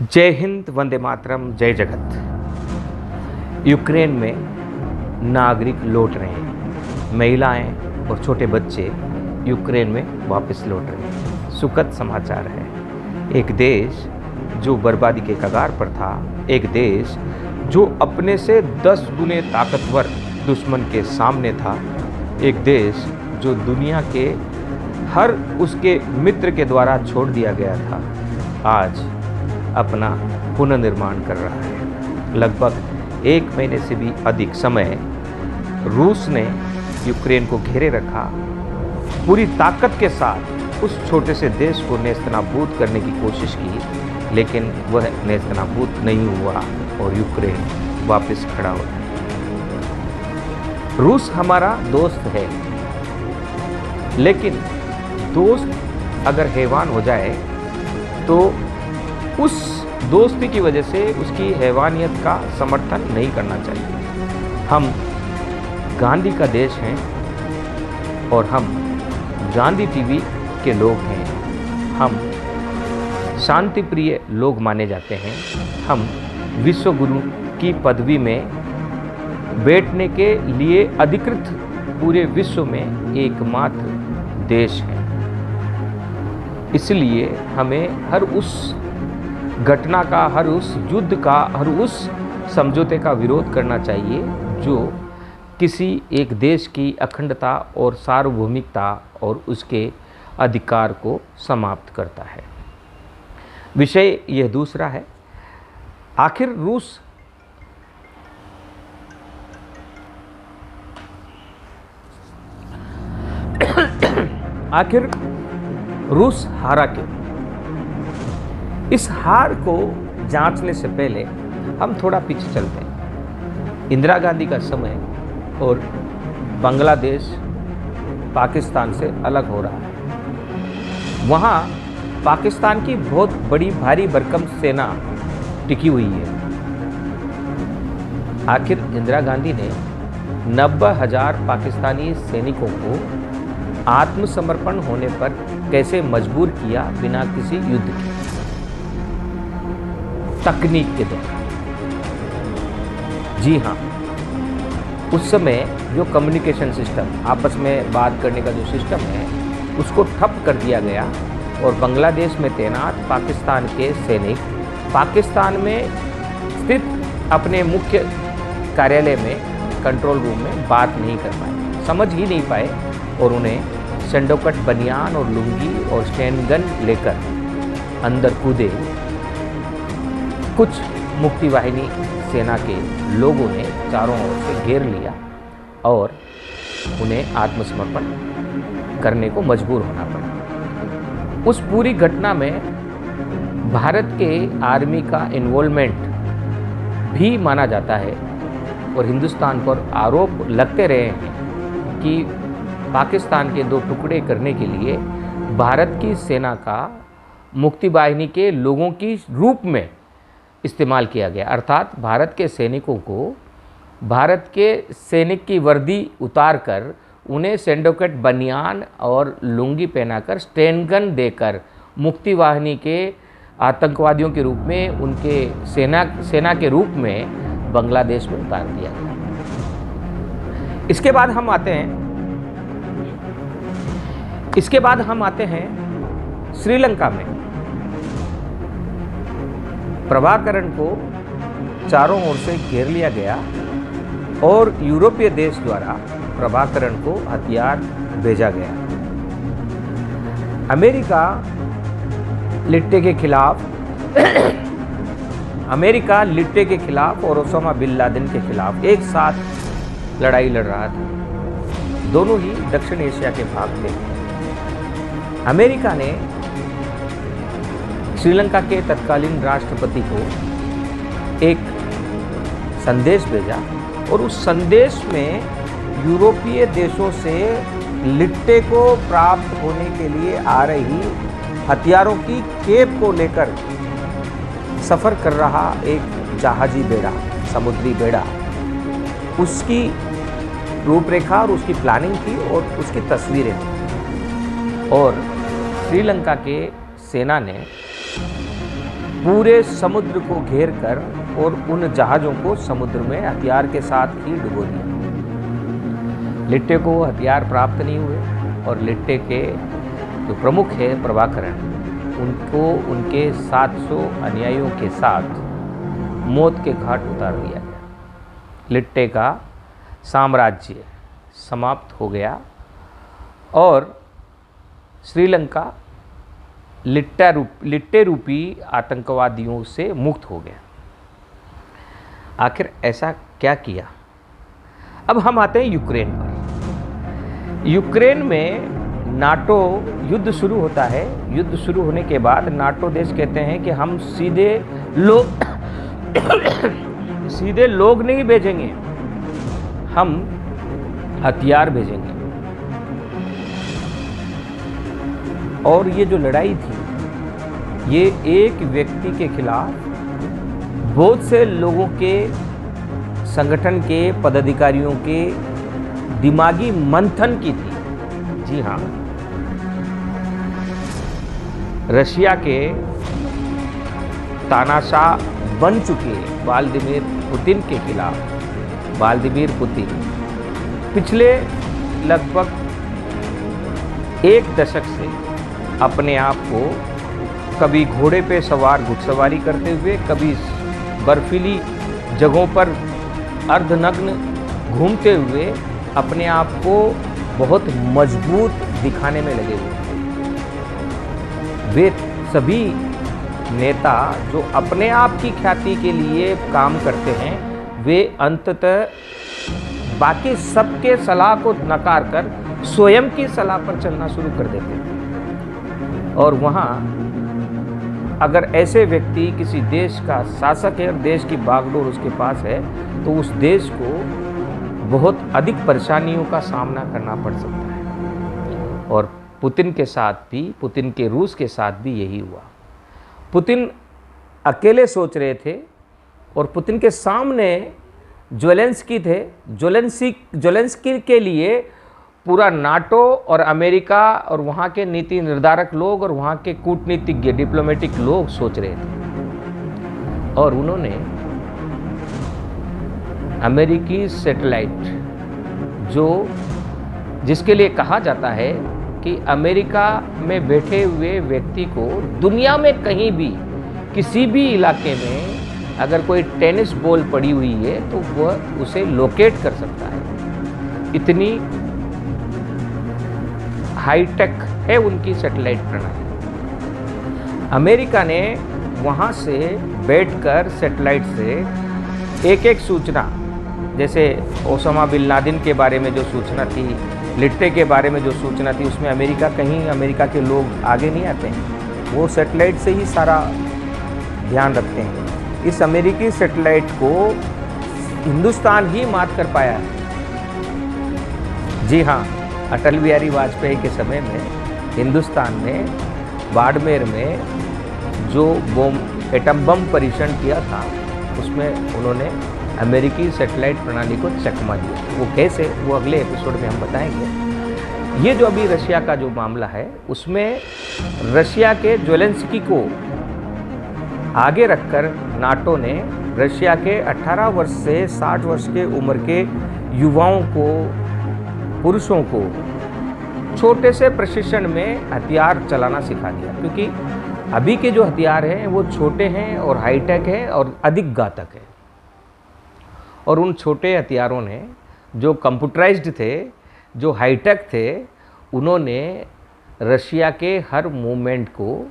जय हिंद, वंदे मातरम, जय जगत। यूक्रेन में नागरिक लौट रहे हैं। महिलाएं और छोटे बच्चे यूक्रेन में वापस लौट रहे हैं। सुखद समाचार है। एक देश जो बर्बादी के कगार पर था, एक देश जो अपने से 10 गुने ताकतवर दुश्मन के सामने था, एक देश जो दुनिया के हर उसके मित्र के द्वारा छोड़ दिया गया था, आज अपना पुनर्निर्माण कर रहा है। लगभग 1 महीने से भी अधिक समय रूस ने यूक्रेन को घेरे रखा। पूरी ताकत के साथ उस छोटे से देश को नेस्तनाबूद करने की कोशिश की, लेकिन वह नेस्तनाबूद नहीं हुआ और यूक्रेन वापस खड़ा हो गया। रूस हमारा दोस्त है, लेकिन दोस्त अगर हैवान हो जाए तो उस दोस्ती की वजह से उसकी हैवानियत का समर्थन नहीं करना चाहिए। हम गांधी का देश हैं और हम गांधी टीवी के लोग हैं। हम शांति प्रिय लोग माने जाते हैं। हम विश्व गुरु की पदवी में बैठने के लिए अधिकृत पूरे विश्व में एकमात्र देश है। इसलिए हमें हर उस घटना का, हर उस युद्ध का, हर उस समझौते का विरोध करना चाहिए जो किसी एक देश की अखंडता और सार्वभौमिकता और उसके अधिकार को समाप्त करता है। विषय यह दूसरा है। आखिर रूस हारा क्यों? इस हार को जांचने से पहले हम थोड़ा पीछे चलते हैं। इंदिरा गांधी का समय और बांग्लादेश पाकिस्तान से अलग हो रहा है। वहाँ पाकिस्तान की बहुत बड़ी भारी भरकम सेना टिकी हुई है। आखिर इंदिरा गांधी ने 90,000 पाकिस्तानी सैनिकों को आत्मसमर्पण होने पर कैसे मजबूर किया बिना किसी युद्ध के? तकनीक के द्वारा। जी हाँ, उस समय जो कम्युनिकेशन सिस्टम, आपस में बात करने का जो सिस्टम है, उसको ठप कर दिया गया और बांग्लादेश में तैनात पाकिस्तान के सैनिक पाकिस्तान में स्थित अपने मुख्य कार्यालय में, कंट्रोल रूम में बात नहीं कर पाए, समझ ही नहीं पाए और उन्हें सेंडोकट बनियान और लुंगी और स्टैंड गन लेकर अंदर कूदे। कुछ मुक्ति वाहिनी सेना के लोगों ने चारों ओर से घेर लिया और उन्हें आत्मसमर्पण करने को मजबूर होना पड़ा। उस पूरी घटना में भारत के आर्मी का इन्वॉल्वमेंट भी माना जाता है और हिंदुस्तान पर आरोप लगते रहे हैं कि पाकिस्तान के 2 टुकड़े करने के लिए भारत की सेना का मुक्ति वाहिनी के लोगों की रूप में इस्तेमाल किया गया। अर्थात भारत के सैनिकों को भारत के सैनिक की वर्दी उतारकर उन्हें सेंडोकट बनियान और लुंगी पहनाकर स्टैंड गन देकर मुक्ति वाहिनी के आतंकवादियों के रूप में, उनके सेना के रूप में बांग्लादेश में उतार दिया गया। इसके बाद हम आते हैं श्रीलंका में। प्रभाकरण को चारों ओर से घेर लिया गया और यूरोपीय देश द्वारा प्रभाकरण को हथियार भेजा गया। अमेरिका लिट्टे के खिलाफ और ओसामा बिन लादेन के खिलाफ एक साथ लड़ाई लड़ रहा था। दोनों ही दक्षिण एशिया के भाग थे। अमेरिका ने श्रीलंका के तत्कालीन राष्ट्रपति को एक संदेश भेजा और उस संदेश में यूरोपीय देशों से लिट्टे को प्राप्त होने के लिए आ रही हथियारों की खेप को लेकर सफ़र कर रहा एक जहाजी बेड़ा, समुद्री बेड़ा, उसकी रूपरेखा और उसकी प्लानिंग थी और उसकी तस्वीरें थी। और श्रीलंका के सेना ने पूरे समुद्र को घेर कर और उन जहाज़ों को समुद्र में हथियार के साथ ही डुबो दिया। लिट्टे को हथियार प्राप्त नहीं हुए और लिट्टे के जो प्रमुख है प्रभाकरण, उनको उनके 700 अनुयायियों के साथ मौत के घाट उतार दिया गया। लिट्टे का साम्राज्य समाप्त हो गया और श्रीलंका लिट्टे रूपी आतंकवादियों से मुक्त हो गया। आखिर ऐसा क्या किया? अब हम आते हैं यूक्रेन पर। यूक्रेन में नाटो युद्ध शुरू होता है। युद्ध शुरू होने के बाद नाटो देश कहते हैं कि हम सीधे लोग नहीं भेजेंगे, हम हथियार भेजेंगे। और ये जो लड़ाई थी, ये एक व्यक्ति के खिलाफ बहुत से लोगों के, संगठन के पदाधिकारियों के दिमागी मंथन की थी। जी हाँ, रशिया के तानाशाह बन चुके व्लादिमीर पुतिन के खिलाफ व्लादिमीर पुतिन पिछले लगभग एक दशक से अपने आप को कभी घोड़े पे सवार घुड़सवारी करते हुए, कभी बर्फीली जगहों पर अर्धनग्न घूमते हुए अपने आप को बहुत मजबूत दिखाने में लगे हुए हैं। वे सभी नेता जो अपने आप की ख्याति के लिए काम करते हैं, वे अंततः बाकी सबके सलाह को नकार कर स्वयं की सलाह पर चलना शुरू कर देते हैं। और वहाँ अगर ऐसे व्यक्ति किसी देश का शासक है और देश की बागडोर उसके पास है, तो उस देश को बहुत अधिक परेशानियों का सामना करना पड़ सकता है। और पुतिन के साथ भी, पुतिन के रूस के साथ भी यही हुआ। पुतिन अकेले सोच रहे थे और पुतिन के सामने ज़ेलेंस्की थे। ज़ेलेंस्की के लिए पूरा नाटो और अमेरिका और वहाँ के नीति निर्धारक लोग और वहाँ के कूटनीतिज्ञ, डिप्लोमेटिक लोग सोच रहे थे। और उन्होंने अमेरिकी सैटेलाइट, जिसके लिए कहा जाता है कि अमेरिका में बैठे हुए व्यक्ति को दुनिया में कहीं भी किसी भी इलाके में अगर कोई टेनिस बॉल पड़ी हुई है तो वह उसे लोकेट कर सकता है। इतनी हाईटेक है उनकी सैटेलाइट प्रणाली। अमेरिका ने वहाँ से बैठकर सैटेलाइट से एक एक सूचना, जैसे ओसामा बिन लादेन के बारे में जो सूचना थी, लिट्टे के बारे में जो सूचना थी, उसमें अमेरिका के लोग आगे नहीं आते हैं, वो सैटेलाइट से ही सारा ध्यान रखते हैं। इस अमेरिकी सैटेलाइट को हिंदुस्तान ही मात कर पाया है। जी हाँ, अटल बिहारी वाजपेयी के समय में हिंदुस्तान ने बाड़मेर में जो एटम बम परीक्षण किया था, उसमें उन्होंने अमेरिकी सैटेलाइट प्रणाली को चकमा दिया। वो कैसे, वो अगले एपिसोड में हम बताएंगे। ये जो अभी रशिया का जो मामला है, उसमें रशिया के ज़ेलेंस्की को आगे रखकर नाटो ने रशिया के 18 वर्ष से 60 वर्ष के उम्र के युवाओं को, पुरुषों को छोटे से प्रशिक्षण में हथियार चलाना सिखा दिया। क्योंकि अभी के जो हथियार हैं वो छोटे हैं और हाईटेक है और अधिक घातक है। और उन छोटे हथियारों ने, जो कंप्यूटराइज्ड थे, जो हाईटेक थे, उन्होंने रशिया के हर मूवमेंट को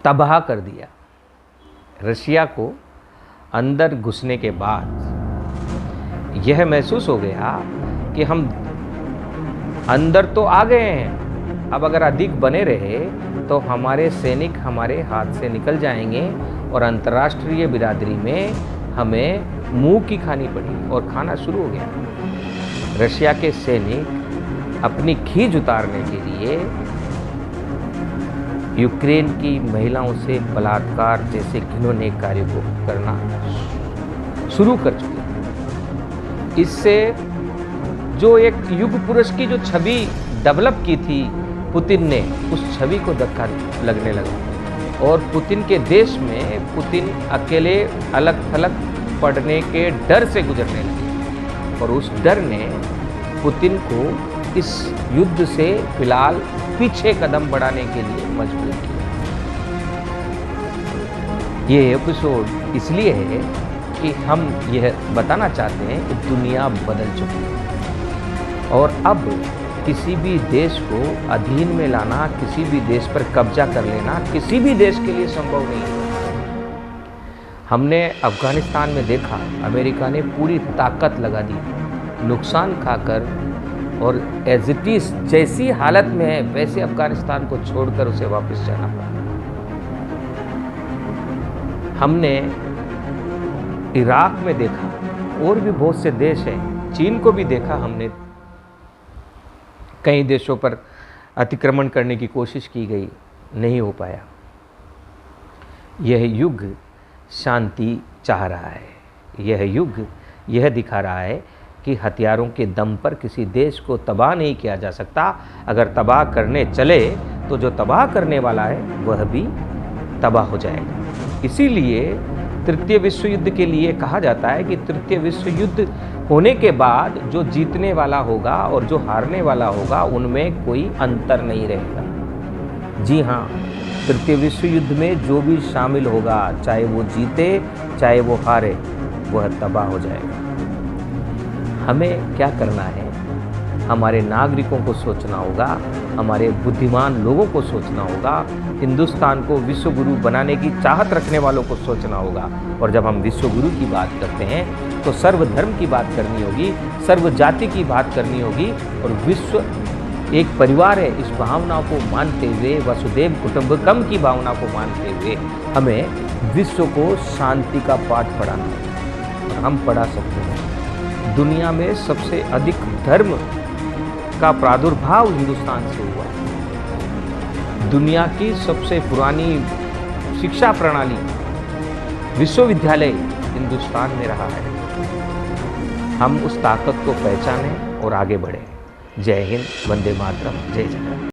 तबाह कर दिया। रशिया को अंदर घुसने के बाद यह महसूस हो गया कि हम अंदर तो आ गए हैं, अब अगर अधिक बने रहे तो हमारे सैनिक हमारे हाथ से निकल जाएंगे और अंतर्राष्ट्रीय बिरादरी में हमें मुंह की खानी पड़ी। और खाना शुरू हो गया। रशिया के सैनिक अपनी खींच उतारने के लिए यूक्रेन की महिलाओं से बलात्कार जैसे घिनौने कार्य को करना शुरू कर चुके हैं। इससे जो एक युग पुरुष की जो छवि डेवलप की थी पुतिन ने, उस छवि को धक्का लगने लगा। और पुतिन के देश में पुतिन अकेले अलग थलग पड़ने के डर से गुजरने लगे और उस डर ने पुतिन को इस युद्ध से फिलहाल पीछे कदम बढ़ाने के लिए मजबूर किया। ये एपिसोड इसलिए है कि हम यह बताना चाहते हैं कि दुनिया बदल चुकी है और अब किसी भी देश को अधीन में लाना, किसी भी देश पर कब्जा कर लेना किसी भी देश के लिए संभव नहीं है। हमने अफगानिस्तान में देखा, अमेरिका ने पूरी ताकत लगा दी, नुकसान खाकर, और एज इट इज जैसी हालत में है वैसे अफगानिस्तान को छोड़कर उसे वापस जाना पड़ा। हमने इराक में देखा, और भी बहुत से देश हैं, चीन को भी देखा हमने, कई देशों पर अतिक्रमण करने की कोशिश की गई, नहीं हो पाया। यह युग शांति चाह रहा है, यह युग यह दिखा रहा है कि हथियारों के दम पर किसी देश को तबाह नहीं किया जा सकता। अगर तबाह करने चले तो जो तबाह करने वाला है वह भी तबाह हो जाएगा। इसीलिए तृतीय विश्व युद्ध के लिए कहा जाता है कि तृतीय विश्व युद्ध होने के बाद जो जीतने वाला होगा और जो हारने वाला होगा उनमें कोई अंतर नहीं रहेगा। जी हाँ, तृतीय विश्व युद्ध में जो भी शामिल होगा, चाहे वो जीते चाहे वो हारे, वह तबाह हो जाएगा। हमें क्या करना है? हमारे नागरिकों को सोचना होगा, हमारे बुद्धिमान लोगों को सोचना होगा, हिंदुस्तान को विश्व गुरु बनाने की चाहत रखने वालों को सोचना होगा। और जब हम विश्व गुरु की बात करते हैं तो सर्वधर्म की बात करनी होगी, सर्व जाति की बात करनी होगी, और विश्व एक परिवार है, इस भावना को मानते हुए, वसुदेव कुटुंबकम की भावना को मानते हुए हमें विश्व को शांति का पाठ पढ़ाना है। और हम पढ़ा सकते हैं। दुनिया में सबसे अधिक धर्म का प्रादुर्भाव हिंदुस्तान से हुआ। दुनिया की सबसे पुरानी शिक्षा प्रणाली, विश्वविद्यालय हिंदुस्तान में रहा है। हम उस ताकत को पहचानें और आगे बढ़ें। जय हिंद, वंदे मातरम, जय जगन्नाथ।